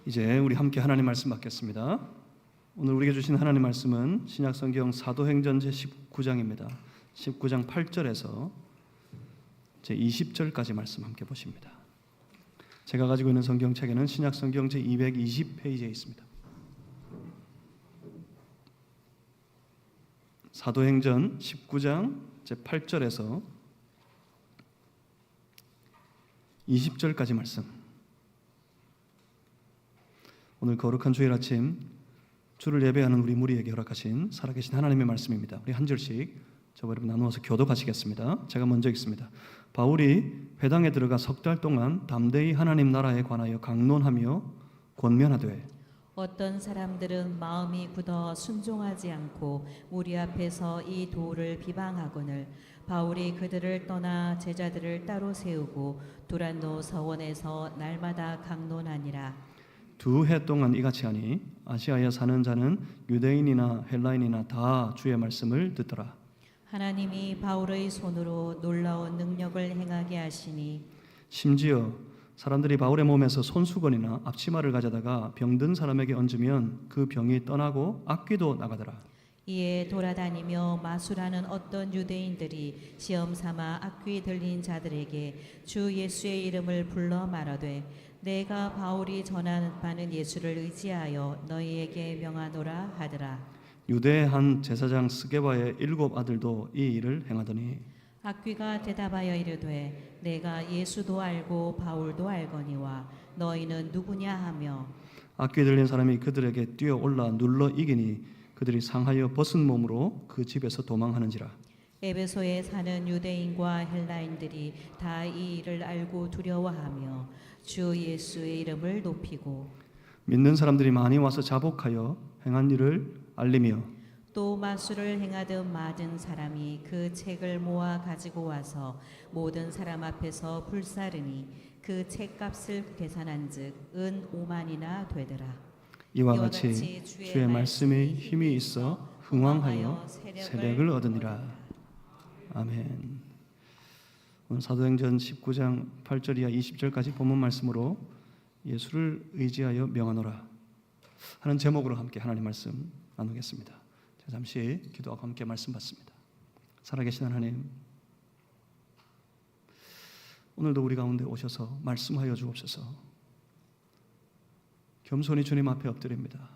이제 우리 함께 하나님 말씀 받겠습니다. 오늘 우리에게 주신 하나님 말씀은 신약성경 사도행전 제19장입니다. 19장 8절에서 제20절까지 말씀 함께 보십니다. 제가 가지고 있는 성경책에는 신약성경 제220페이지에 있습니다. 사도행전 19장 제8절에서 20절까지 말씀. 오늘 거룩한 주일 아침 주를 예배하는 우리 무리에게 허락하신 살아계신 하나님의 말씀입니다. 우리 한 절씩 저와 여러분 나누어서 교독하시겠습니다. 제가 먼저 읽습니다. 바울이 회당에 들어가 석 달 동안 담대히 하나님 나라에 관하여 강론하며 권면하되 어떤 사람들은 마음이 굳어 순종하지 않고 무리 앞에서 이 도를 비방하거늘 바울이 그들을 떠나 제자들을 따로 세우고 두란노 서원에서 날마다 강론하니라. 2해 동안 이같이 하니 아시아에 사는 자는 유대인이나 헬라인이나 다 주의 말씀을 듣더라. 하나님이 바울의 손으로 놀라운 능력을 행하게 하시니 심지어 사람들이 바울의 몸에서 손수건이나 앞치마를 가져다가 병든 사람에게 얹으면 그 병이 떠나고 악귀도 나가더라. 이에 돌아다니며 마술하는 어떤 유대인들이 시험 삼아 악귀 들린 자들에게 주 예수의 이름을 불러 말하되 내가 바울이 전하는 예수를 의지하여 너희에게 명하노라 하더라. 유대의 한 제사장 스게바의 7 아들도 이 일을 행하더니 악귀가 대답하여 이르되 내가 예수도 알고 바울도 알거니와 너희는 누구냐 하며 악귀 들린 사람이 그들에게 뛰어올라 눌러 이기니 그들이 상하여 벗은 몸으로 그 집에서 도망하는지라. 에베소에 사는 유대인과 헬라인들이 다 이 일을 알고 두려워하며 주 예수의 이름을 높이고 믿는 사람들이 많이 와서 자복하여 행한 일을 알리며 또 마술을 행하듯 맞은 사람이 그 책을 모아 가지고 와서 모든 사람 앞에서 불사르니 그 책값을 계산한즉 은 5만이나 되더라. 이와 같이 주의 말씀이 힘이 있어 흥왕하여 세력을 얻으니라. 아멘. 오늘 사도행전 19장 8절 이하 20절까지 본문 말씀으로 예수를 의지하여 명하노라 하는 제목으로 함께 하나님 말씀 나누겠습니다. 제가 잠시 기도하고 함께 말씀 받습니다. 살아계신 하나님, 오늘도 우리 가운데 오셔서 말씀하여 주옵소서. 겸손히 주님 앞에 엎드립니다.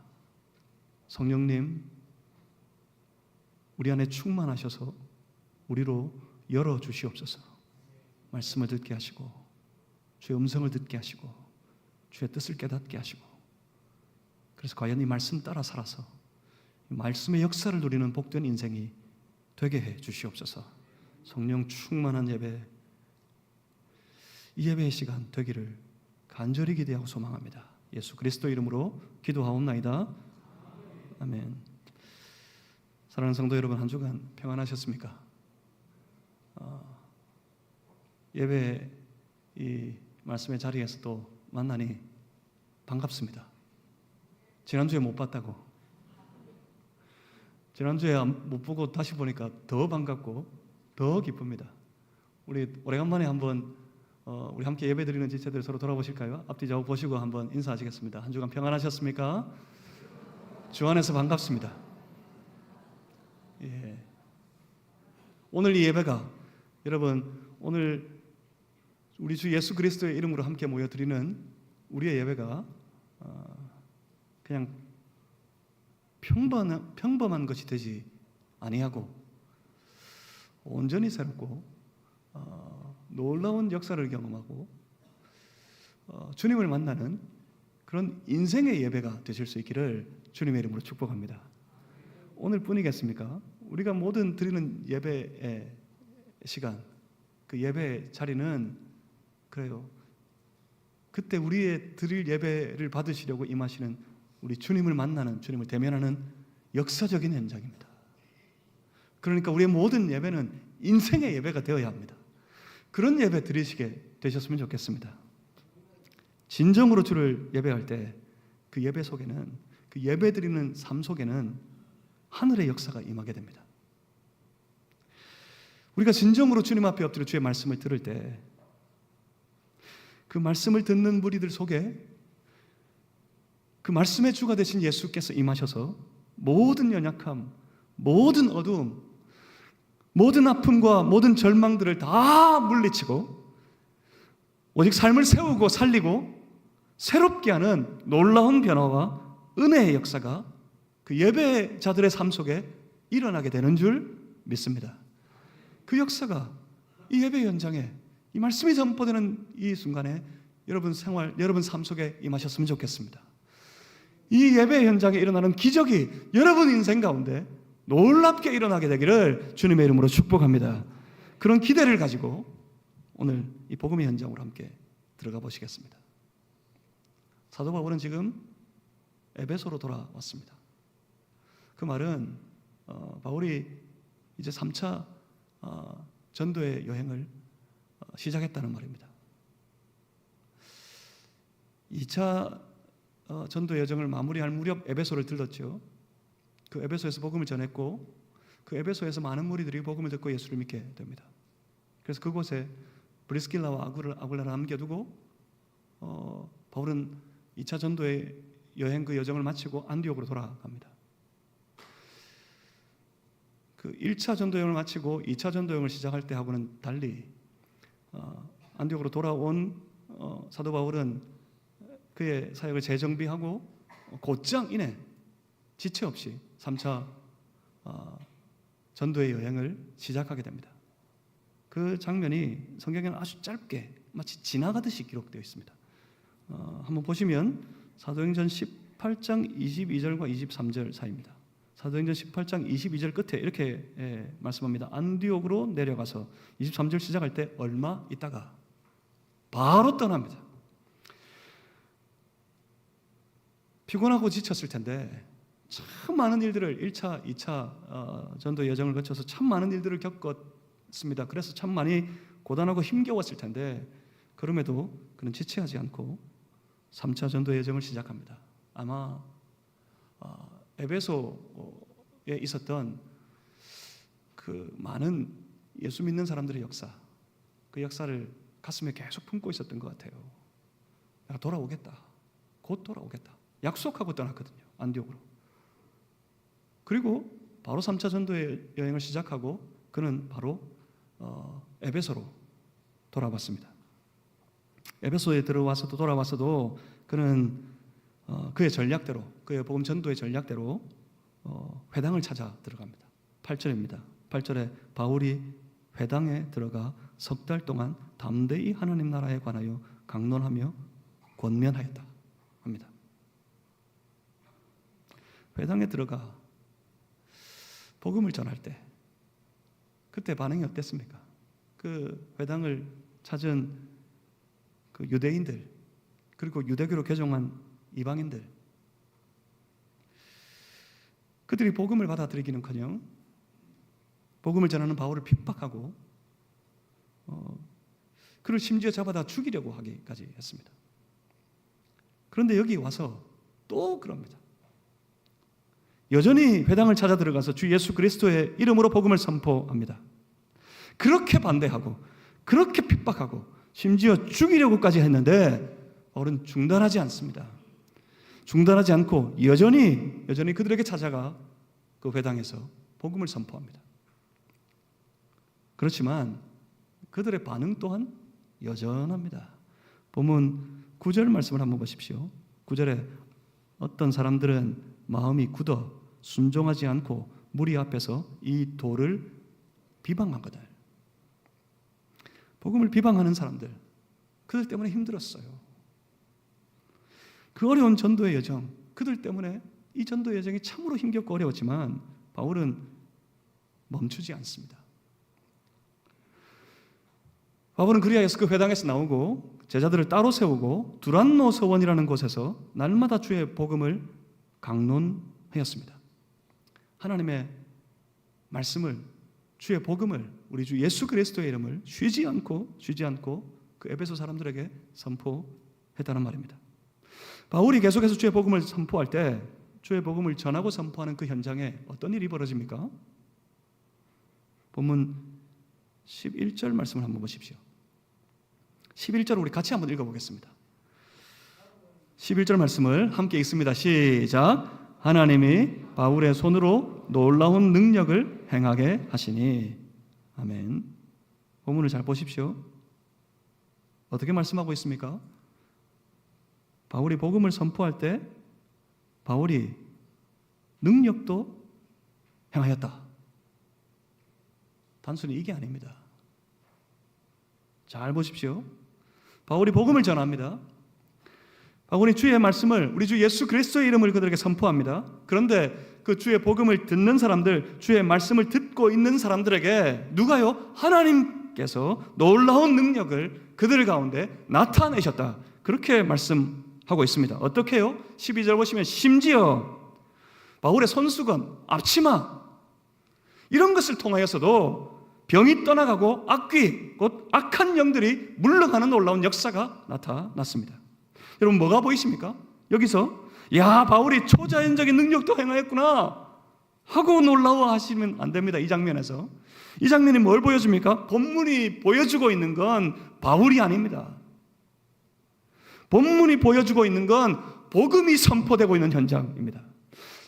성령님, 우리 안에 충만하셔서 우리로 열어주시옵소서. 말씀을 듣게 하시고 주의 음성을 듣게 하시고 주의 뜻을 깨닫게 하시고 그래서 과연 이 말씀 따라 살아서 말씀의 역사를 누리는 복된 인생이 되게 해 주시옵소서. 성령 충만한 예배, 이 예배의 시간 되기를 간절히 기대하고 소망합니다. 예수 그리스도 이름으로 기도하옵나이다. 아멘. 사랑하는 성도 여러분, 한 주간 평안하셨습니까? 예배 이 말씀의 자리에서 또 만나니 반갑습니다. 지난주에 못 봤다고, 지난주에 못 보고 다시 보니까 더 반갑고 더 기쁩니다. 우리 오래간만에 한번 우리 함께 예배 드리는 지체들 서로 돌아보실까요? 앞뒤 좌우 보시고 한번 인사하시겠습니다. 한 주간 평안하셨습니까? 주 안에서 반갑습니다. 예. 오늘 이 예배가 여러분, 오늘 우리 주 예수 그리스도의 이름으로 함께 모여드리는 우리의 예배가 그냥 평범한 것이 되지 아니하고 온전히 새롭고 놀라운 역사를 경험하고 주님을 만나는 그런 인생의 예배가 되실 수 있기를 주님의 이름으로 축복합니다. 오늘 뿐이겠습니까? 우리가 모든 드리는 예배의 시간, 그 예배 자리는 그래요. 그때 우리의 드릴 예배를 받으시려고 임하시는 우리 주님을 만나는, 주님을 대면하는 역사적인 현장입니다. 그러니까 우리의 모든 예배는 인생의 예배가 되어야 합니다. 그런 예배 드리시게 되셨으면 좋겠습니다. 진정으로 주를 예배할 때 그 예배 속에는, 그 예배 드리는 삶 속에는 하늘의 역사가 임하게 됩니다. 우리가 진정으로 주님 앞에 엎드려 주의 말씀을 들을 때 그 말씀을 듣는 무리들 속에 그 말씀의 주가 되신 예수께서 임하셔서 모든 연약함, 모든 어두움, 모든 아픔과 모든 절망들을 다 물리치고 오직 삶을 세우고 살리고 새롭게 하는 놀라운 변화와 은혜의 역사가 그 예배자들의 삶 속에 일어나게 되는 줄 믿습니다. 그 역사가 이 예배 현장에 이 말씀이 선포되는 이 순간에 여러분 생활, 여러분 삶 속에 임하셨으면 좋겠습니다. 이 예배 현장에 일어나는 기적이 여러분 인생 가운데 놀랍게 일어나게 되기를 주님의 이름으로 축복합니다. 그런 기대를 가지고 오늘 이 복음의 현장으로 함께 들어가 보시겠습니다. 사도 바울은 지금 에베소로 돌아왔습니다. 그 말은 바울이 이제 3차 전도의 여행을 시작했다는 말입니다. 2차 전도 여정을 마무리할 무렵 에베소를 들렀죠. 그 에베소에서 복음을 전했고 그 에베소에서 많은 무리들이 복음을 듣고 예수를 믿게 됩니다. 그래서 그곳에 브리스길라와 아굴라를 남겨두고 바울은 2차 전도의 여행 그 여정을 마치고 안디옥으로 돌아갑니다. 그 1차 전도 여행을 마치고 2차 전도 여행을 시작할 때하고는 달리 안디옥으로 돌아온 사도 바울은 그의 사역을 재정비하고 곧장 이내 지체 없이 3차 전도의 여행을 시작하게 됩니다. 그 장면이 성경에는 아주 짧게 마치 지나가듯이 기록되어 있습니다. 한번 보시면 사도행전 18장 22절과 23절 사이입니다. 사도행전 18장 22절 끝에 이렇게 말씀합니다. 안디옥으로 내려가서 23절 시작할 때 얼마 있다가 바로 떠납니다. 피곤하고 지쳤을 텐데 참 많은 일들을 1차, 2차 전도 여정을 거쳐서 참 많은 일들을 겪었습니다. 그래서 참 많이 고단하고 힘겨웠을 텐데 그럼에도 그는 지체하지 않고 3차 전도 여정을 시작합니다. 아마 에베소에 있었던 그 많은 예수 믿는 사람들의 역사, 그 역사를 가슴에 계속 품고 있었던 것 같아요. 내가 돌아오겠다. 곧 돌아오겠다. 약속하고 떠났거든요. 안디옥으로. 그리고 바로 3차 전도의 여행을 시작하고 그는 바로 에베소로 돌아왔습니다. 에베소에 들어와서도 돌아와서도 그는 그의 전략대로, 그의 복음 전도의 전략대로 회당을 찾아 들어갑니다. 8절입니다. 8절에 바울이 회당에 들어가 석 달 동안 담대히 하나님 나라에 관하여 강론하며 권면하였다 합니다. 회당에 들어가 복음을 전할 때 그때 반응이 어땠습니까? 그 회당을 찾은 그 유대인들 그리고 유대교로 개종한 이방인들 그들이 복음을 받아들이기는커녕 복음을 전하는 바울을 핍박하고 그를 심지어 잡아다 죽이려고 하기까지 했습니다. 그런데 여기 와서 또 그럽니다. 여전히 회당을 찾아 들어가서 주 예수 그리스도의 이름으로 복음을 선포합니다. 그렇게 반대하고 그렇게 핍박하고 심지어 죽이려고까지 했는데 바울은 중단하지 않습니다. 중단하지 않고 여전히 그들에게 찾아가 그 회당에서 복음을 선포합니다. 그렇지만 그들의 반응 또한 여전합니다. 본문 9절 말씀을 한번 보십시오. 9절에 어떤 사람들은 마음이 굳어 순종하지 않고 무리 앞에서 이 도를 비방하거든. 복음을 비방하는 사람들, 그들 때문에 힘들었어요. 그 어려운 전도의 여정, 그들 때문에 이 전도의 여정이 참으로 힘겹고 어려웠지만 바울은 멈추지 않습니다. 바울은 그리하여서 그 회당에서 나오고 제자들을 따로 세우고 두란노 서원이라는 곳에서 날마다 주의 복음을 강론하였습니다. 하나님의 말씀을, 주의 복음을, 우리 주 예수 그리스도의 이름을 쉬지 않고 그 에베소 사람들에게 선포했다는 말입니다. 바울이 계속해서 주의 복음을 선포할 때 주의 복음을 전하고 선포하는 그 현장에 어떤 일이 벌어집니까? 본문 11절 말씀을 한번 보십시오. 11절을 우리 같이 한번 읽어보겠습니다. 11절 말씀을 함께 읽습니다. 시작. 하나님이 바울의 손으로 놀라운 능력을 행하게 하시니. 아멘. 본문을 잘 보십시오. 어떻게 말씀하고 있습니까? 바울이 복음을 선포할 때 바울이 능력도 행하였다. 단순히 이게 아닙니다. 잘 보십시오. 바울이 복음을 전합니다. 바울이 주의 말씀을, 우리 주 예수 그리스도의 이름을 그들에게 선포합니다. 그런데 그 주의 복음을 듣는 사람들, 주의 말씀을 듣고 있는 사람들에게 누가요? 하나님께서 놀라운 능력을 그들 가운데 나타내셨다. 그렇게 말씀하고 있습니다. 어떻게 해요? 12절 보시면 심지어 바울의 손수건, 앞치마 이런 것을 통하여서도 병이 떠나가고 악귀, 곧 악한 영들이 물러가는 놀라운 역사가 나타났습니다. 여러분 뭐가 보이십니까? 여기서 야 바울이 초자연적인 능력도 행하였구나 하고 놀라워하시면 안 됩니다. 이 장면에서. 이 장면이 뭘 보여줍니까? 본문이 보여주고 있는 건 바울이 아닙니다. 본문이 보여주고 있는 건 복음이 선포되고 있는 현장입니다.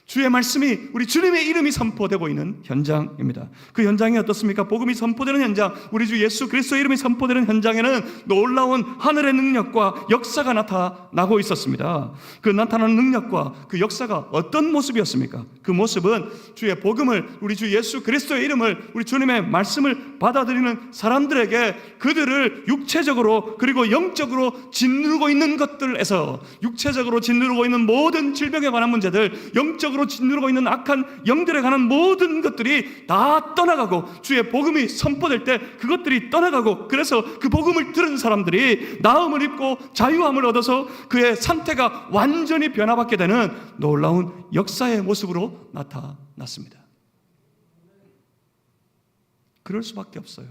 주의 말씀이, 우리 주님의 이름이 선포되고 있는 현장입니다. 그 현장이 어떻습니까? 복음이 선포되는 현장, 우리 주 예수 그리스도의 이름이 선포되는 현장에는 놀라운 하늘의 능력과 역사가 나타나고 있었습니다. 그 나타나는 능력과 그 역사가 어떤 모습이었습니까? 그 모습은 주의 복음을, 우리 주 예수 그리스도의 이름을, 우리 주님의 말씀을 받아들이는 사람들에게 그들을 육체적으로 그리고 영적으로 짓누르고 있는 것들에서, 육체적으로 짓누르고 있는 모든 질병에 관한 문제들, 영적으로 짓누르고 있는 악한 영들에 관한 모든 것들이 다 떠나가고, 주의 복음이 선포될 때 그것들이 떠나가고, 그래서 그 복음을 들은 사람들이 나음을 입고 자유함을 얻어서 그의 상태가 완전히 변화받게 되는 놀라운 역사의 모습으로 나타났습니다. 그럴 수밖에 없어요.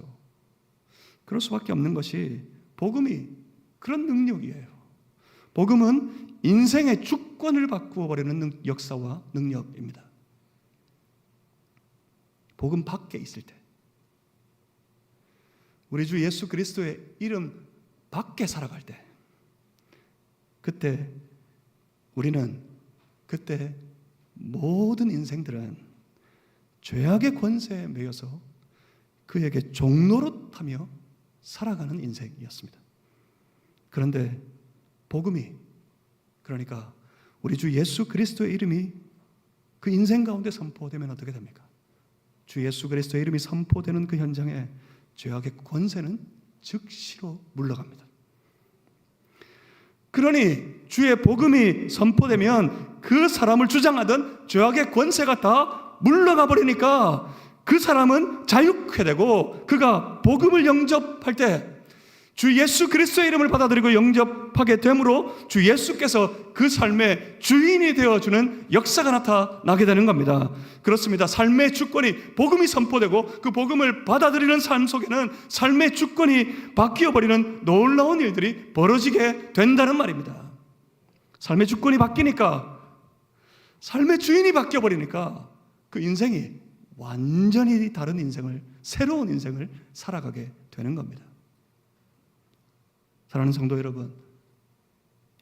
그럴 수밖에 없는 것이 복음이 그런 능력이에요. 복음은 인생의 주권을 바꾸어 버리는 역사와 능력입니다. 복음 밖에 있을 때, 우리 주 예수 그리스도의 이름 밖에 살아갈 때, 그때 우리는, 그때 모든 인생들은 죄악의 권세에 매여서 그에게 종노릇하며 살아가는 인생이었습니다. 그런데 복음이, 그러니까 우리 주 예수 그리스도의 이름이 그 인생 가운데 선포되면 어떻게 됩니까? 주 예수 그리스도의 이름이 선포되는 그 현장에 죄악의 권세는 즉시로 물러갑니다. 그러니 주의 복음이 선포되면 그 사람을 주장하던 죄악의 권세가 다 물러가 버리니까 그 사람은 자유케 되고, 그가 복음을 영접할 때 주 예수 그리스도의 이름을 받아들이고 영접하게 되므로 주 예수께서 그 삶의 주인이 되어주는 역사가 나타나게 되는 겁니다. 그렇습니다. 삶의 주권이, 복음이 선포되고 그 복음을 받아들이는 삶 속에는 삶의 주권이 바뀌어버리는 놀라운 일들이 벌어지게 된다는 말입니다. 삶의 주권이 바뀌니까, 삶의 주인이 바뀌어버리니까 그 인생이 완전히 다른 인생을, 새로운 인생을 살아가게 되는 겁니다. 사랑하는 성도 여러분,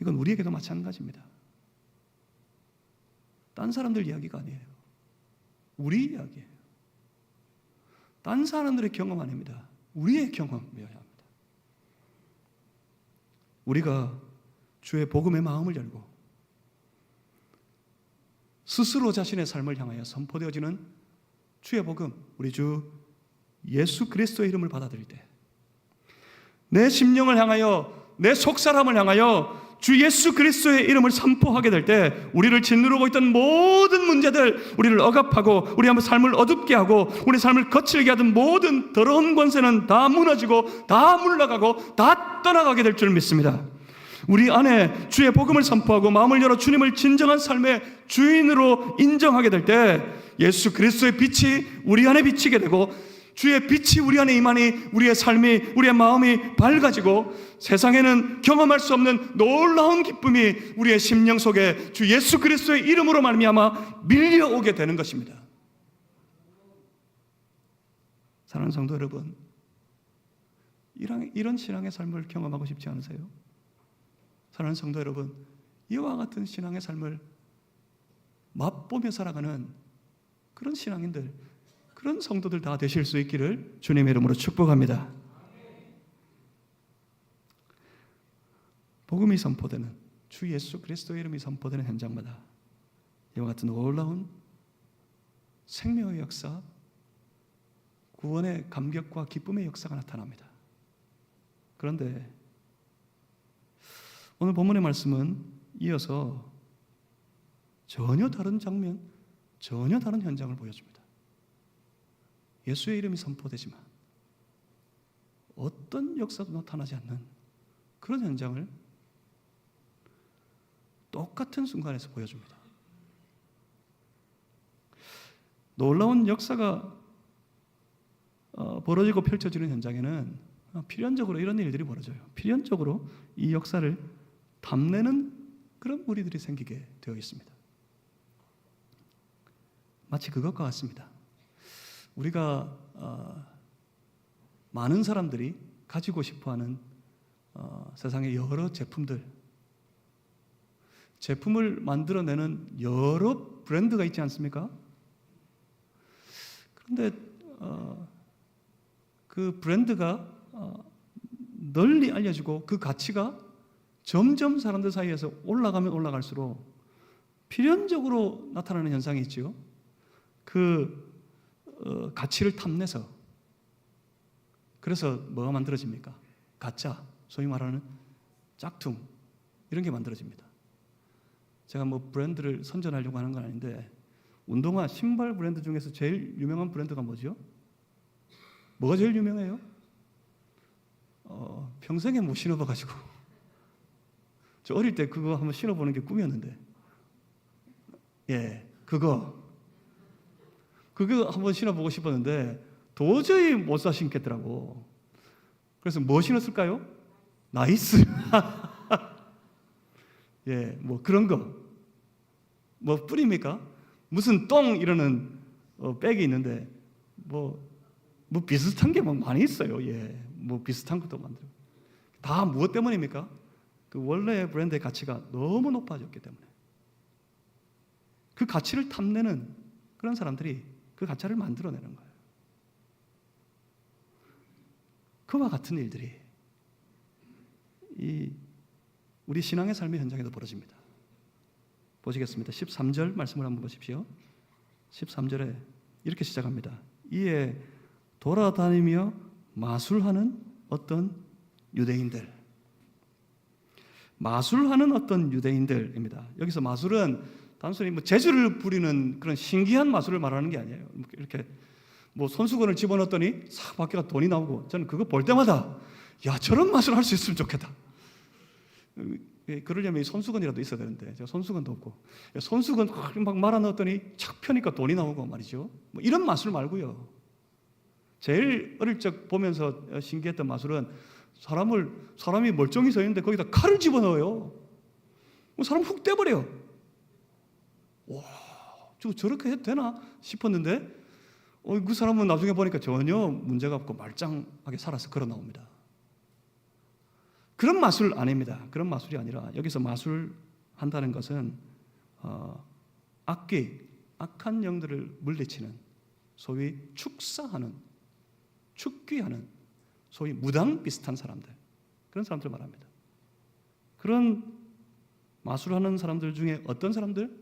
이건 우리에게도 마찬가지입니다. 딴 사람들 이야기가 아니에요. 우리 이야기예요. 딴 사람들의 경험 아닙니다. 우리의 경험이어야 합니다. 우리가 주의 복음의 마음을 열고 스스로 자신의 삶을 향하여 선포되어지는 주의 복음, 우리 주 예수 그리스도의 이름을 받아들일 때, 내 심령을 향하여, 내 속사람을 향하여 주 예수 그리스도의 이름을 선포하게 될 때 우리를 짓누르고 있던 모든 문제들, 우리를 억압하고 우리 삶을 어둡게 하고 우리 삶을 거칠게 하던 모든 더러운 권세는 다 무너지고 다 물러가고 다 떠나가게 될 줄 믿습니다. 우리 안에 주의 복음을 선포하고 마음을 열어 주님을 진정한 삶의 주인으로 인정하게 될 때 예수 그리스도의 빛이 우리 안에 비치게 되고, 주의 빛이 우리 안에 임하니 우리의 삶이, 우리의 마음이 밝아지고 세상에는 경험할 수 없는 놀라운 기쁨이 우리의 심령 속에 주 예수 그리스도의 이름으로 말미암아 밀려오게 되는 것입니다. 사랑하는 성도 여러분, 이런 신앙의 삶을 경험하고 싶지 않으세요? 사랑하는 성도 여러분, 이와 같은 신앙의 삶을 맛보며 살아가는 그런 신앙인들, 그런 성도들 다 되실 수 있기를 주님의 이름으로 축복합니다. 복음이 선포되는, 주 예수 그리스도의 이름이 선포되는 현장마다 이와 같은 놀라운 생명의 역사, 구원의 감격과 기쁨의 역사가 나타납니다. 그런데 오늘 본문의 말씀은 이어서 전혀 다른 장면, 전혀 다른 현장을 보여줍니다. 예수의 이름이 선포되지만 어떤 역사도 나타나지 않는 그런 현장을 똑같은 순간에서 보여줍니다. 놀라운 역사가 벌어지고 펼쳐지는 현장에는 필연적으로 이런 일들이 벌어져요. 필연적으로 이 역사를 탐내는 그런 무리들이 생기게 되어 있습니다. 마치 그것과 같습니다. 우리가 많은 사람들이 가지고 싶어하는 세상의 여러 제품을 만들어내는 여러 브랜드가 있지 않습니까? 그런데 그 브랜드가 널리 알려지고 그 가치가 점점 사람들 사이에서 올라가면 올라갈수록 필연적으로 나타나는 현상이 있죠. 그 가치를 탐내서, 그래서 뭐가 만들어집니까? 가짜, 소위 말하는 짝퉁, 이런 게 만들어집니다. 제가 뭐 브랜드를 선전하려고 하는 건 아닌데, 운동화, 신발 브랜드 중에서 제일 유명한 브랜드가 뭐죠? 뭐가 제일 유명해요? 평생에 못 신어봐가지고 저 어릴 때 그거 한번 신어보는 게 꿈이었는데, 그거 한번 신어보고 싶었는데 도저히 못 사 신겠더라고. 그래서 뭐 신었을까요? 나이스. 뭐 그런 거, 뭐 뿌립니까? 무슨 똥 이러는 백이 있는데 뭐 비슷한 게 막 많이 있어요. 뭐 비슷한 것도 만들고. 다 무엇 때문입니까? 그 원래의 브랜드의 가치가 너무 높아졌기 때문에. 그 가치를 탐내는 그런 사람들이 그 가치를 만들어내는 거예요. 그와 같은 일들이 우리 신앙의 삶의 현장에도 벌어집니다. 보시겠습니다. 13절 말씀을 한번 보십시오. 13절에 이렇게 시작합니다. 이에 돌아다니며 마술하는 어떤 유대인들입니다. 여기서 마술은 단순히 뭐 재주를 부리는 그런 신기한 마술을 말하는 게 아니에요. 이렇게 뭐 손수건을 집어넣었더니 싹 밖에가 돈이 나오고, 저는 그거 볼 때마다 야, 저런 마술 할 수 있으면 좋겠다. 그러려면 손수건이라도 있어야 되는데 제가 손수건도 없고, 손수건 막 말아 넣었더니 착 펴니까 돈이 나오고 말이죠. 뭐 이런 마술 말고요. 제일 어릴 적 보면서 신기했던 마술은 사람이 멀쩡히 서 있는데 거기다 칼을 집어넣어요. 사람 훅 떼버려요. 와, 저렇게 해도 되나 싶었는데 그 사람은 나중에 보니까 전혀 문제가 없고 말짱하게 살아서 걸어 나옵니다. 그런 마술 아닙니다. 그런 마술이 아니라, 여기서 마술한다는 것은 악한 영들을 물리치는, 소위 축귀하는 소위 무당 비슷한 사람들, 그런 사람들 말합니다. 그런 마술하는 사람들 중에 어떤 사람들?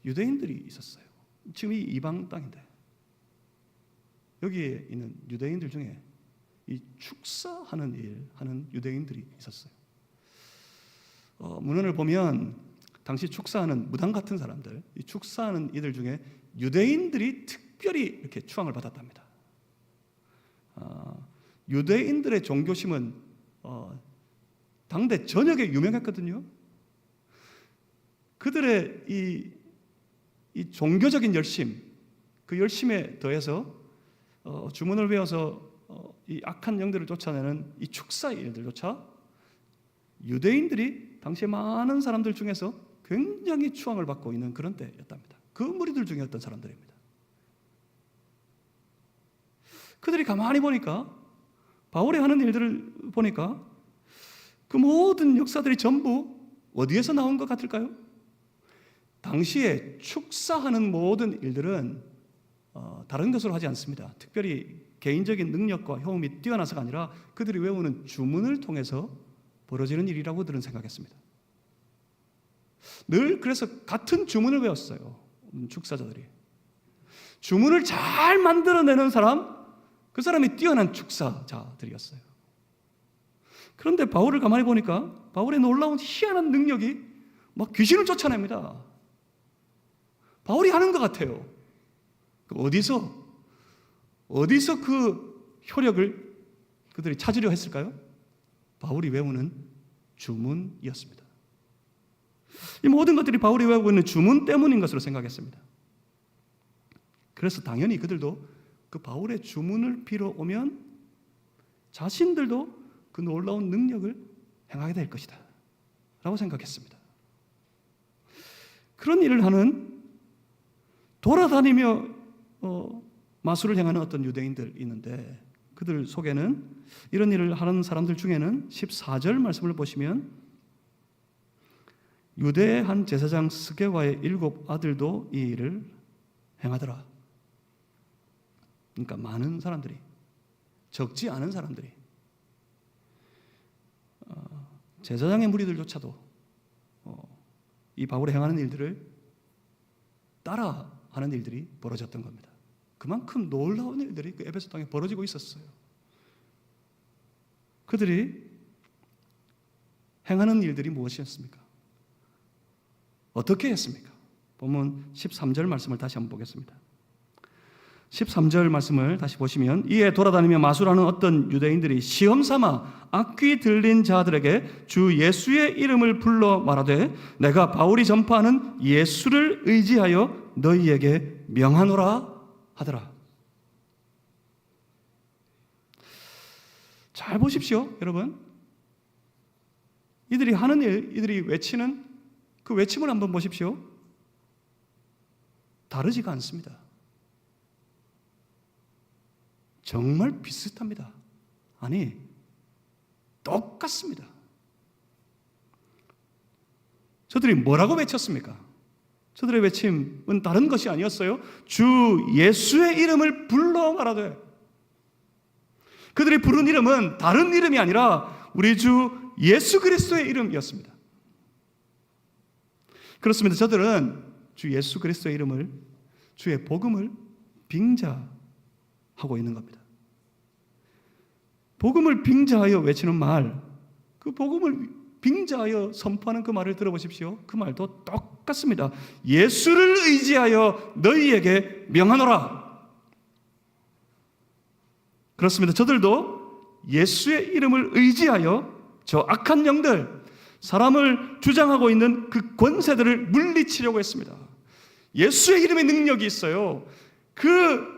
유대인들이 있었어요. 지금 이 이방 땅인데 여기에 있는 유대인들 중에 이 축사하는 일 하는 유대인들이 있었어요. 문헌을 보면 당시 축사하는 무당 같은 사람들, 이 축사하는 이들 중에 유대인들이 특별히 이렇게 추앙을 받았답니다. 유대인들의 종교심은 당대 전역에 유명했거든요. 그들의 이 종교적인 열심, 그 열심에 더해서 주문을 외워서 이 악한 영들을 쫓아내는 이 축사의 일들조차 유대인들이 당시에 많은 사람들 중에서 굉장히 추앙을 받고 있는 그런 때였답니다. 그 무리들 중에 어떤 사람들입니다. 그들이 가만히 보니까, 바울이 하는 일들을 보니까 그 모든 역사들이 전부 어디에서 나온 것 같을까요? 당시에 축사하는 모든 일들은 다른 것으로 하지 않습니다. 특별히 개인적인 능력과 효험이 뛰어나서가 아니라 그들이 외우는 주문을 통해서 벌어지는 일이라고 그들은 생각했습니다. 늘 그래서 같은 주문을 외웠어요. 축사자들이. 주문을 잘 만들어내는 사람, 그 사람이 뛰어난 축사자들이었어요. 그런데 바울을 가만히 보니까 바울의 놀라운 희한한 능력이 막 귀신을 쫓아냅니다. 바울이 하는 것 같아요. 어디서 그 효력을 그들이 찾으려 했을까요? 바울이 외우는 주문이었습니다. 이 모든 것들이 바울이 외우고 있는 주문 때문인 것으로 생각했습니다. 그래서 당연히 그들도 그 바울의 주문을 빌어오면 자신들도 그 놀라운 능력을 행하게 될 것이다 라고 생각했습니다. 그런 일을 하는 돌아다니며 마술을 행하는 어떤 유대인들 있는데 그들 속에는 이런 일을 하는 사람들 중에는 14절 말씀을 보시면 유대의 한 제사장 스게와의 7 아들도 이 일을 행하더라. 그러니까 많은 사람들이, 적지 않은 사람들이, 제사장의 무리들조차도 이 바울이 행하는 일들을 따라하는 일들이 벌어졌던 겁니다. 그만큼 놀라운 일들이 그 에베소 땅에 벌어지고 있었어요. 그들이 행하는 일들이 무엇이었습니까? 어떻게 했습니까? 본문 13절 말씀을 다시 한번 보겠습니다. 13절 말씀을 다시 보시면 이에 돌아다니며 마술하는 어떤 유대인들이 시험삼아 악귀 들린 자들에게 주 예수의 이름을 불러 말하되 내가 바울이 전파하는 예수를 의지하여 너희에게 명하노라 하더라. 잘 보십시오, 여러분. 이들이 하는 일, 이들이 외치는 그 외침을 한번 보십시오. 다르지가 않습니다. 정말 비슷합니다. 아니, 똑같습니다. 저들이 뭐라고 외쳤습니까? 저들의 외침은 다른 것이 아니었어요. 주 예수의 이름을 불러 말하되. 그들이 부른 이름은 다른 이름이 아니라 우리 주 예수 그리스도의 이름이었습니다. 그렇습니다. 저들은 주 예수 그리스도의 이름을, 주의 복음을 빙자하고 있는 겁니다. 복음을 빙자하여 외치는 말, 그 복음을 빙자하여 선포하는 그 말을 들어보십시오. 그 말도 똑같습니다. 예수를 의지하여 너희에게 명하노라. 그렇습니다. 저들도 예수의 이름을 의지하여 저 악한 영들, 사람을 주장하고 있는 그 권세들을 물리치려고 했습니다. 예수의 이름에 능력이 있어요. 그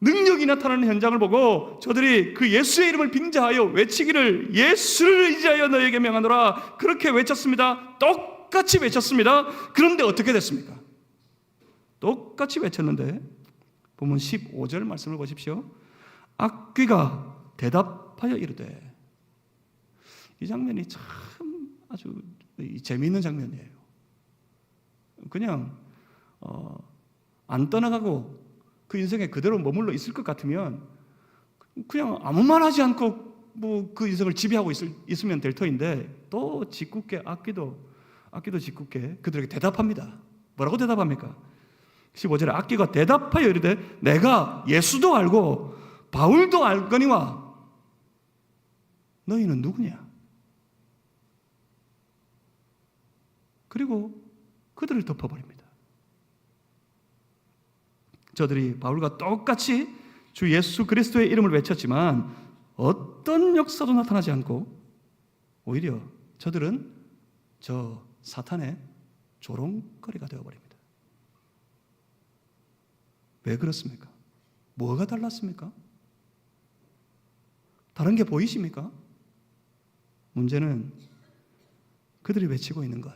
능력이 나타나는 현장을 보고 저들이 그 예수의 이름을 빙자하여 외치기를 예수를 의지하여 너에게 명하노라 그렇게 외쳤습니다. 똑같이 외쳤습니다. 그런데 어떻게 됐습니까? 똑같이 외쳤는데 본문 15절 말씀을 보십시오. 악귀가 대답하여 이르되. 이 장면이 참 아주 재미있는 장면이에요. 그냥 안 떠나가고 그 인생에 그대로 머물러 있을 것 같으면 그냥 아무 말 하지 않고 뭐 그 인생을 지배하고 있으면 될 터인데 또 짓궂게 악기도 짓궂게 그들에게 대답합니다. 뭐라고 대답합니까? 15절에 악기가 대답하여 이르되 내가 예수도 알고 바울도 알거니와 너희는 누구냐? 그리고 그들을 덮어버립니다. 저들이 바울과 똑같이 주 예수 그리스도의 이름을 외쳤지만 어떤 역사도 나타나지 않고 오히려 저들은 저 사탄의 조롱거리가 되어버립니다. 왜 그렇습니까? 뭐가 달랐습니까? 다른 게 보이십니까? 문제는 그들이 외치고 있는 것,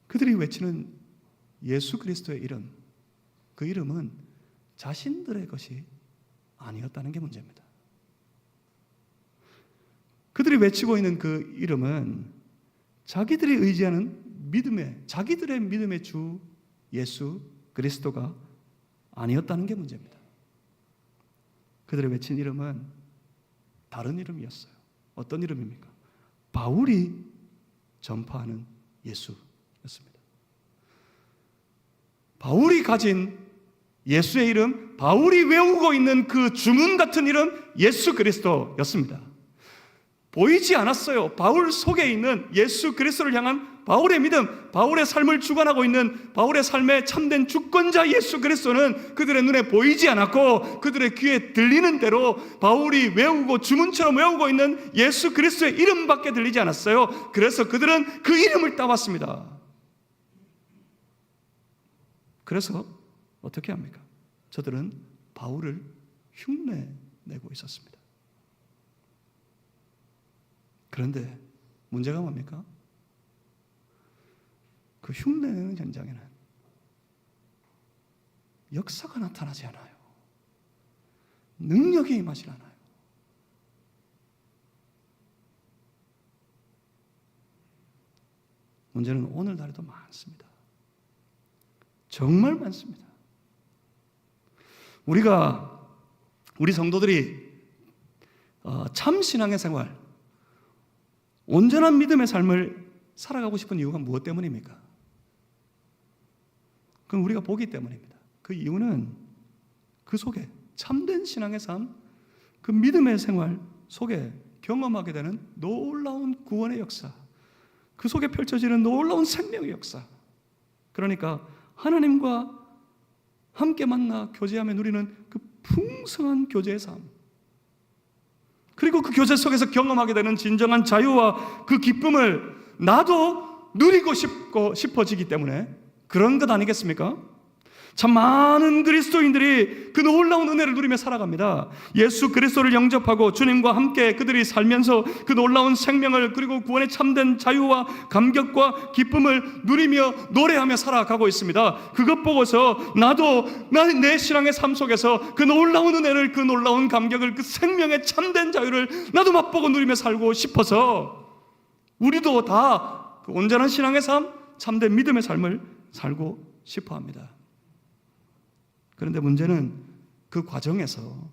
그들이 외치는 예수 그리스도의 이름, 그 이름은 자신들의 것이 아니었다는 게 문제입니다. 그들이 외치고 있는 그 이름은 자기들이 의지하는 자기들의 믿음의 주 예수 그리스도가 아니었다는 게 문제입니다. 그들이 외친 이름은 다른 이름이었어요. 어떤 이름입니까? 바울이 전파하는 예수였습니다. 바울이 가진 예수의 이름, 바울이 외우고 있는 그 주문 같은 이름 예수 그리스도였습니다. 보이지 않았어요. 바울 속에 있는 예수 그리스도를 향한 바울의 믿음, 바울의 삶을 주관하고 있는 바울의 삶의 참된 주권자 예수 그리스도는 그들의 눈에 보이지 않았고 그들의 귀에 들리는 대로 바울이 외우고 주문처럼 외우고 있는 예수 그리스도의 이름밖에 들리지 않았어요. 그래서 그들은 그 이름을 따왔습니다. 그래서 어떻게 합니까? 저들은 바울을 흉내내고 있었습니다. 그런데 문제가 뭡니까? 그 흉내내는 현장에는 역사가 나타나지 않아요. 능력이 임하지 않아요. 문제는 오늘날에도 많습니다. 정말 많습니다. 우리 성도들이 참 신앙의 생활, 온전한 믿음의 삶을 살아가고 싶은 이유가 무엇 때문입니까? 그건 우리가 보기 때문입니다. 그 이유는 그 속에 참된 신앙의 삶, 그 믿음의 생활 속에 경험하게 되는 놀라운 구원의 역사, 그 속에 펼쳐지는 놀라운 생명의 역사, 그러니까 하나님과 함께 만나 교제하며 누리는 그 풍성한 교제의 삶, 그리고 그 교제 속에서 경험하게 되는 진정한 자유와 그 기쁨을 나도 누리고 싶어지기 때문에 그런 것 아니겠습니까? 참 많은 그리스도인들이 그 놀라운 은혜를 누리며 살아갑니다. 예수 그리스도를 영접하고 주님과 함께 그들이 살면서 그 놀라운 생명을, 그리고 구원의 참된 자유와 감격과 기쁨을 누리며 노래하며 살아가고 있습니다. 그것 보고서 나도 내 신앙의 삶 속에서 그 놀라운 은혜를, 그 놀라운 감격을, 그 생명의 참된 자유를 나도 맛보고 누리며 살고 싶어서 우리도 다 그 온전한 신앙의 삶, 참된 믿음의 삶을 살고 싶어 합니다. 그런데 문제는 그 과정에서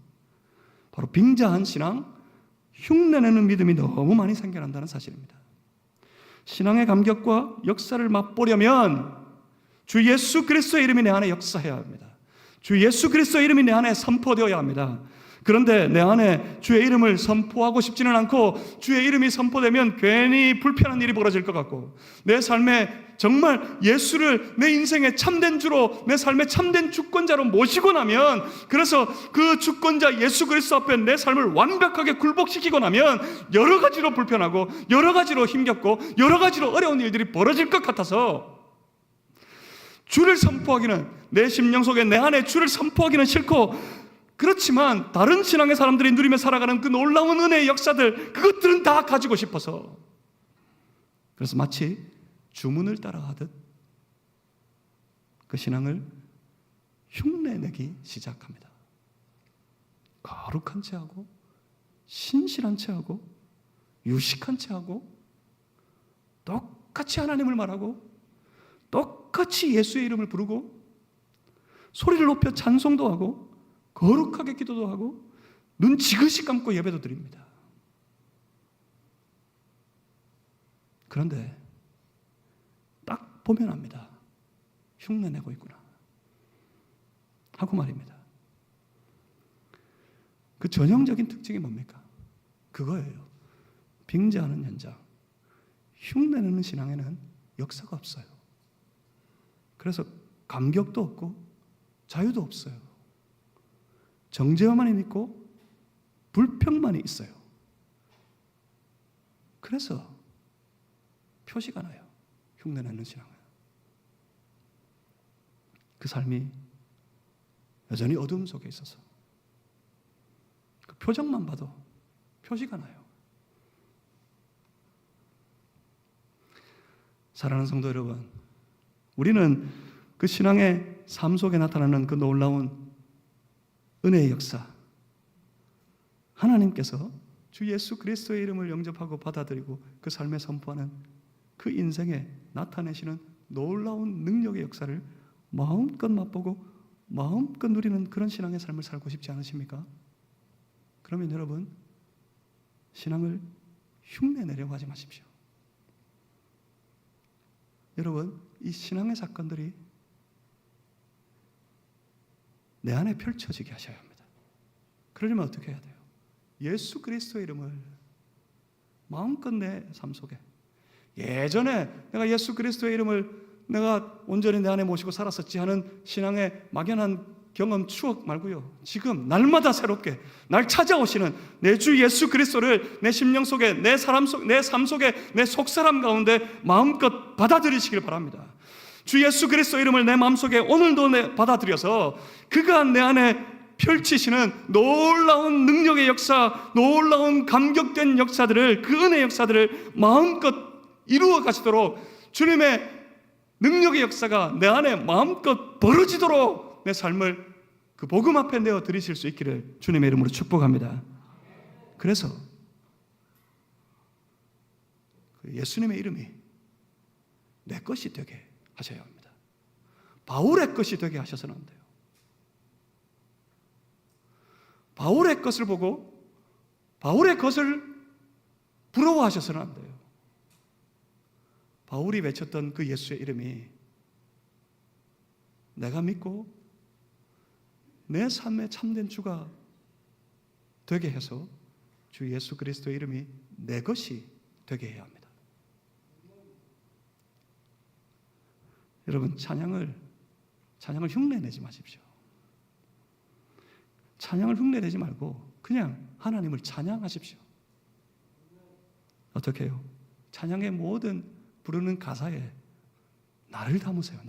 바로 빙자한 신앙, 흉내내는 믿음이 너무 많이 생겨난다는 사실입니다. 신앙의 감격과 역사를 맛보려면 주 예수 그리스도의 이름이 내 안에 역사해야 합니다. 주 예수 그리스도의 이름이 내 안에 선포되어야 합니다. 그런데 내 안에 주의 이름을 선포하고 싶지는 않고, 주의 이름이 선포되면 괜히 불편한 일이 벌어질 것 같고, 내 삶에 정말 예수를 내 인생의 참된 주로, 내 삶의 참된 주권자로 모시고 나면, 그래서 그 주권자 예수 그리스도 앞에 내 삶을 완벽하게 굴복시키고 나면 여러 가지로 불편하고 여러 가지로 힘겹고 여러 가지로 어려운 일들이 벌어질 것 같아서 주를 선포하기는, 내 심령 속에 내 안에 주를 선포하기는 싫고, 그렇지만 다른 신앙의 사람들이 누리며 살아가는 그 놀라운 은혜의 역사들, 그것들은 다 가지고 싶어서, 그래서 마치 주문을 따라하듯 그 신앙을 흉내내기 시작합니다. 거룩한 채 하고, 신실한 채 하고, 유식한 채 하고, 똑같이 하나님을 말하고, 똑같이 예수의 이름을 부르고, 소리를 높여 찬송도 하고, 거룩하게 기도도 하고, 눈 지그시 감고 예배도 드립니다. 그런데 딱 보면 압니다. 흉내내고 있구나 하고 말입니다. 그 전형적인 특징이 뭡니까? 그거예요. 빙자하는 현장, 흉내내는 신앙에는 역사가 없어요. 그래서 감격도 없고 자유도 없어요. 정죄만이 있고 불평만이 있어요. 그래서 표시가 나요. 흉내내는 신앙은. 그 삶이 여전히 어둠 속에 있어서 그 표정만 봐도 표시가 나요. 사랑하는 성도 여러분, 우리는 그 신앙의 삶 속에 나타나는 그 놀라운 은혜의 역사, 하나님께서 주 예수 그리스도의 이름을 영접하고 받아들이고 그 삶에 선포하는 그 인생에 나타내시는 놀라운 능력의 역사를 마음껏 맛보고 마음껏 누리는 그런 신앙의 삶을 살고 싶지 않으십니까? 그러면 여러분, 신앙을 흉내내려고 하지 마십시오. 여러분, 이 신앙의 사건들이 내 안에 펼쳐지게 하셔야 합니다. 그러려면 어떻게 해야 돼요? 예수 그리스도의 이름을 마음껏 내 삶 속에, 예전에 내가 예수 그리스도의 이름을 내가 온전히 내 안에 모시고 살았었지 하는 신앙의 막연한 경험, 추억 말고요, 지금 날마다 새롭게 날 찾아오시는 내 주 예수 그리스도를 내 심령 속에, 내 삶 속에, 내 속사람 가운데 마음껏 받아들이시길 바랍니다. 주 예수 그리스도 이름을 내 마음속에 오늘도 받아들여서 그가 내 안에 펼치시는 놀라운 능력의 역사, 놀라운 감격된 역사들을, 그 은혜의 역사들을 마음껏 이루어 가시도록, 주님의 능력의 역사가 내 안에 마음껏 벌어지도록 내 삶을 그 복음 앞에 내어 드리실 수 있기를 주님의 이름으로 축복합니다. 그래서 그 예수님의 이름이 내 것이 되게 하셔야 합니다. 바울의 것이 되게 하셔서는 안 돼요. 바울의 것을 보고 바울의 것을 부러워하셔서는 안 돼요. 바울이 외쳤던 그 예수의 이름이 내가 믿고 내 삶의 참된 주가 되게 해서 주 예수 그리스도의 이름이 내 것이 되게 해야 합니다. 여러분, 찬양을 흉내내지 마십시오. 찬양을 흉내내지 말고 그냥 하나님을 찬양하십시오. 어떻게 해요? 찬양의 모든 부르는 가사에 나를 담으세요.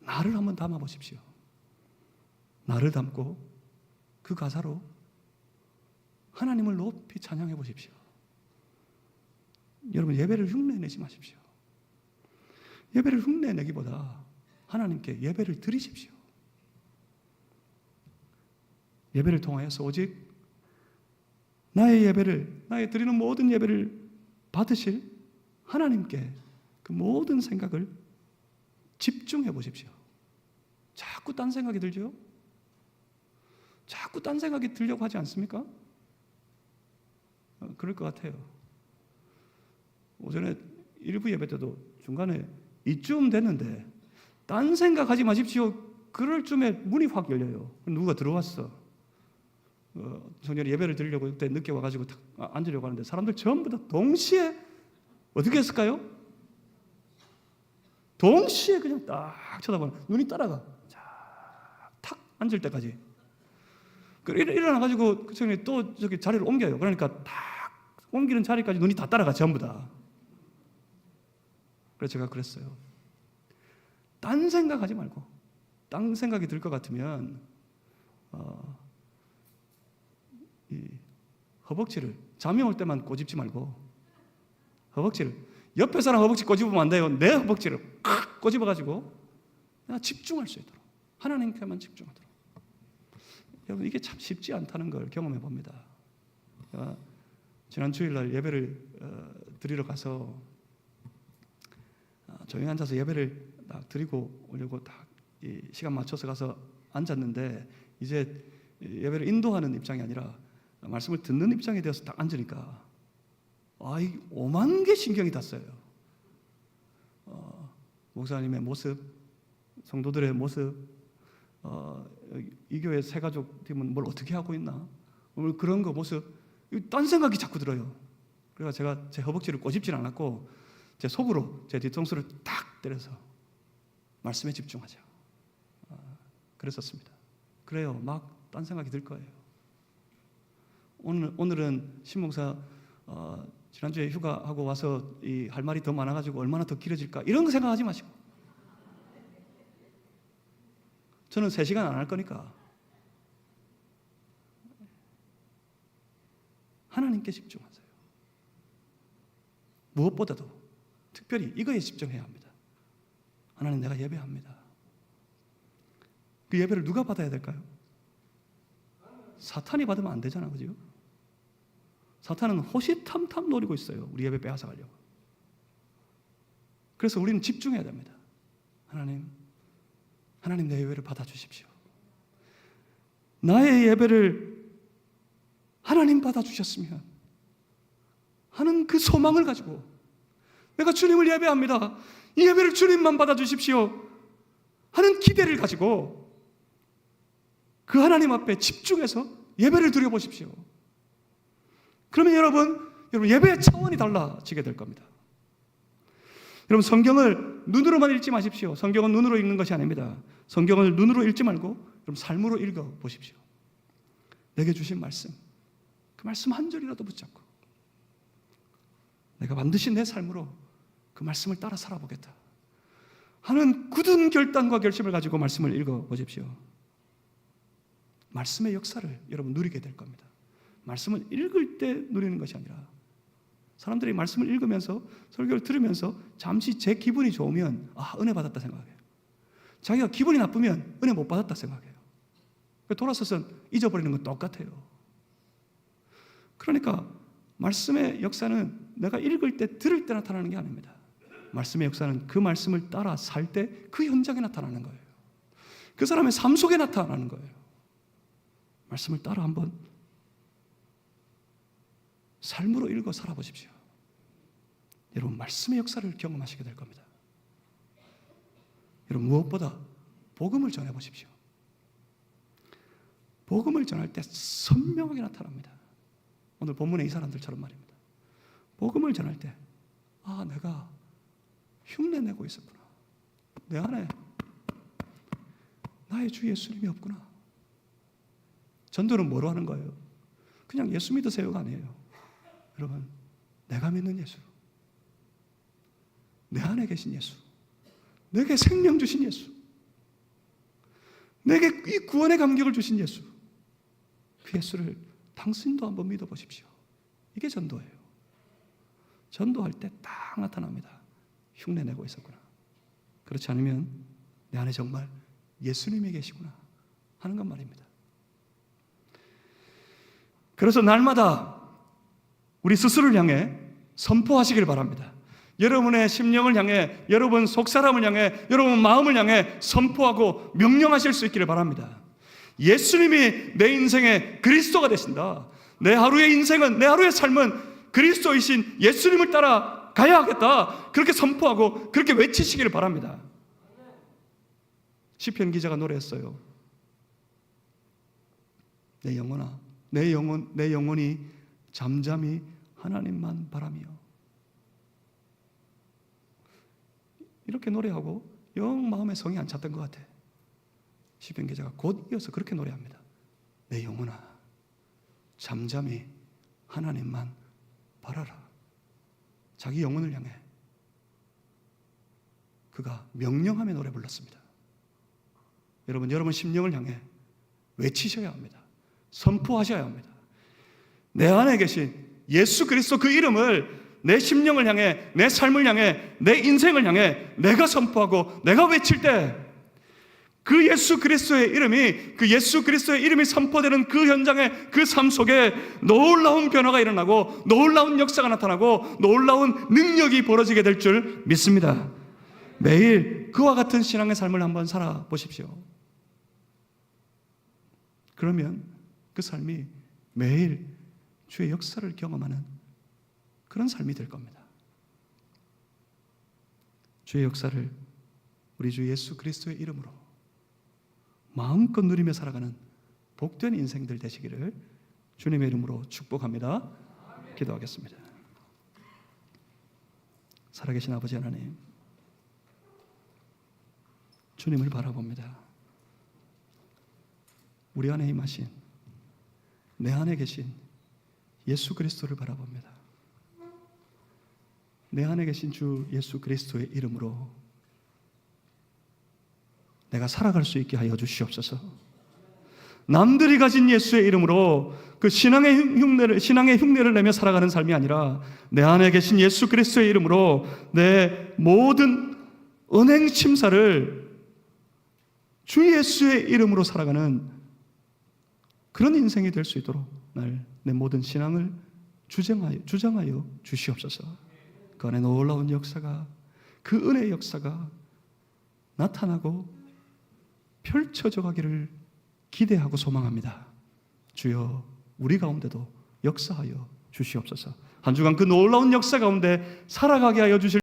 나를 한번 담아보십시오. 나를 담고 그 가사로 하나님을 높이 찬양해 보십시오. 여러분, 예배를 흉내내지 마십시오. 예배를 흉내내기보다 하나님께 예배를 드리십시오. 예배를 통하여서 오직 나의 예배를, 나의 드리는 모든 예배를 받으실 하나님께 그 모든 생각을 집중해 보십시오. 자꾸 딴 생각이 들죠? 자꾸 딴 생각이 들려고 하지 않습니까? 그럴 것 같아요. 오전에 일부 예배 때도 중간에 이쯤 됐는데 딴 생각하지 마십시오. 그럴 쯤에 문이 확 열려요. 누가 들어왔어. 청년이 예배를 드리려고 그때 늦게 와가지고 앉으려고 하는데 사람들 전부 다 동시에 어떻게 했을까요? 동시에 그냥 딱 쳐다보는, 눈이 따라가. 탁 앉을 때까지. 일어나가지고 그 청년이 또 저기 자리를 옮겨요. 그러니까 탁 옮기는 자리까지 눈이 다 따라가, 전부 다. 그래서 제가 그랬어요. 딴 생각하지 말고, 딴 생각이 들 것 같으면 이 허벅지를, 잠이 올 때만 꼬집지 말고 허벅지를, 옆에 사람 허벅지 꼬집으면 안 돼요. 내 허벅지를 칵 꼬집어가지고 내가 집중할 수 있도록, 하나님께만 집중하도록. 여러분, 이게 참 쉽지 않다는 걸 경험해 봅니다. 지난 주일날 예배를 드리러 가서 조용히 앉아서 예배를 딱 드리고 오려고 딱 시간 맞춰서 가서 앉았는데, 이제 예배를 인도하는 입장이 아니라 말씀을 듣는 입장이 되어서 딱 앉으니까 이 오만 개 신경이 났어요. 목사님의 모습, 성도들의 모습, 이 교회 새가족 팀은 뭘 어떻게 하고 있나, 오늘 그런 거 모습, 딴 생각이 자꾸 들어요. 그래서 제가 제 허벅지를 꼬집진 않았고 제 속으로 제 뒤통수를 탁 때려서 말씀에 집중하자, 그랬었습니다. 그래요. 막 딴 생각이 들 거예요. 오늘은 신목사 지난주에 휴가하고 와서 할 말이 더 많아가지고 얼마나 더 길어질까, 이런 거 생각하지 마시고, 저는 3시간 안 할 거니까 하나님께 집중하세요. 무엇보다도 특별히 이거에 집중해야 합니다. 하나님, 내가 예배합니다. 그 예배를 누가 받아야 될까요? 사탄이 받으면 안 되잖아, 그죠? 사탄은 호시탐탐 노리고 있어요. 우리 예배 빼앗아가려고. 그래서 우리는 집중해야 됩니다. 하나님 내 예배를 받아주십시오. 나의 예배를 하나님 받아주셨으면 하는 그 소망을 가지고 내가 주님을 예배합니다. 이 예배를 주님만 받아주십시오 하는 기대를 가지고 그 하나님 앞에 집중해서 예배를 드려보십시오. 그러면 여러분 예배의 차원이 달라지게 될 겁니다. 여러분 성경을 눈으로만 읽지 마십시오. 성경은 눈으로 읽는 것이 아닙니다. 성경을 눈으로 읽지 말고 여러분 삶으로 읽어보십시오. 내게 주신 말씀, 그 말씀 한 절이라도 붙잡고 내가 반드시 내 삶으로 그 말씀을 따라 살아보겠다 하는 굳은 결단과 결심을 가지고 말씀을 읽어보십시오. 말씀의 역사를 여러분 누리게 될 겁니다. 말씀을 읽을 때 누리는 것이 아니라 사람들이 말씀을 읽으면서 설교를 들으면서 잠시 제 기분이 좋으면 은혜 받았다 생각해요. 자기가 기분이 나쁘면 은혜 못 받았다 생각해요. 돌아서서 잊어버리는 건 똑같아요. 그러니까 말씀의 역사는 내가 읽을 때 들을 때 나타나는 게 아닙니다. 말씀의 역사는 그 말씀을 따라 살 때 그 현장에 나타나는 거예요. 그 사람의 삶 속에 나타나는 거예요. 말씀을 따라 한번 삶으로 읽어 살아보십시오. 여러분 말씀의 역사를 경험하시게 될 겁니다. 여러분 무엇보다 복음을 전해보십시오. 복음을 전할 때 선명하게 나타납니다. 오늘 본문의 이 사람들처럼 말입니다. 복음을 전할 때 내가 흉내내고 있었구나. 내 안에 나의 주 예수님이 없구나. 전도는 뭐로 하는 거예요? 그냥 예수 믿으세요가 아니에요. 여러분 내가 믿는 예수, 내 안에 계신 예수, 내게 생명 주신 예수, 내게 이 구원의 감격을 주신 예수, 그 예수를 당신도 한번 믿어보십시오. 이게 전도예요. 전도할 때 딱 나타납니다. 흉내내고 있었구나. 그렇지 않으면 내 안에 정말 예수님이 계시구나 하는 것 말입니다. 그래서 날마다 우리 스스로를 향해 선포하시길 바랍니다. 여러분의 심령을 향해, 여러분 속사람을 향해, 여러분 마음을 향해 선포하고 명령하실 수 있기를 바랍니다. 예수님이 내 인생의 그리스도가 되신다. 내 하루의 인생은, 내 하루의 삶은 그리스도이신 예수님을 따라 가야 하겠다. 그렇게 선포하고 그렇게 외치시기를 바랍니다. 시편 기자가 노래했어요. 내 영혼아, 내 영혼이 잠잠히 하나님만 바라며. 이렇게 노래하고 영 마음에 성이 안 찼던 것 같아. 시편 기자가 곧 이어서 그렇게 노래합니다. 내 영혼아, 잠잠히 하나님만 바라라. 자기 영혼을 향해 그가 명령하며 노래 불렀습니다. 여러분 심령을 향해 외치셔야 합니다. 선포하셔야 합니다. 내 안에 계신 예수 그리스도 그 이름을 내 심령을 향해, 내 삶을 향해, 내 인생을 향해 내가 선포하고 내가 외칠 때 그 예수 그리스도의 이름이 선포되는 그 현장의 그 삶 속에 놀라운 변화가 일어나고 놀라운 역사가 나타나고 놀라운 능력이 벌어지게 될 줄 믿습니다. 매일 그와 같은 신앙의 삶을 한번 살아보십시오. 그러면 그 삶이 매일 주의 역사를 경험하는 그런 삶이 될 겁니다. 주의 역사를 우리 주 예수 그리스도의 이름으로 마음껏 누리며 살아가는 복된 인생들 되시기를 주님의 이름으로 축복합니다. 기도하겠습니다. 살아계신 아버지 하나님, 주님을 바라봅니다. 우리 안에 임하신, 내 안에 계신 예수 그리스도를 바라봅니다. 내 안에 계신 주 예수 그리스도의 이름으로 내가 살아갈 수 있게 하여 주시옵소서. 남들이 가진 예수의 이름으로 그 신앙의 흉내를 내며 살아가는 삶이 아니라 내 안에 계신 예수 그리스도의 이름으로 내 모든 은행 심사를 주 예수의 이름으로 살아가는 그런 인생이 될 수 있도록 내 모든 신앙을 주장하여 주시옵소서. 그 안에 놀라운 역사가, 그 은혜의 역사가 나타나고 펼쳐져 가기를 기대하고 소망합니다. 주여, 우리 가운데도 역사하여 주시옵소서. 한 주간 그 놀라운 역사 가운데 살아가게 하여 주실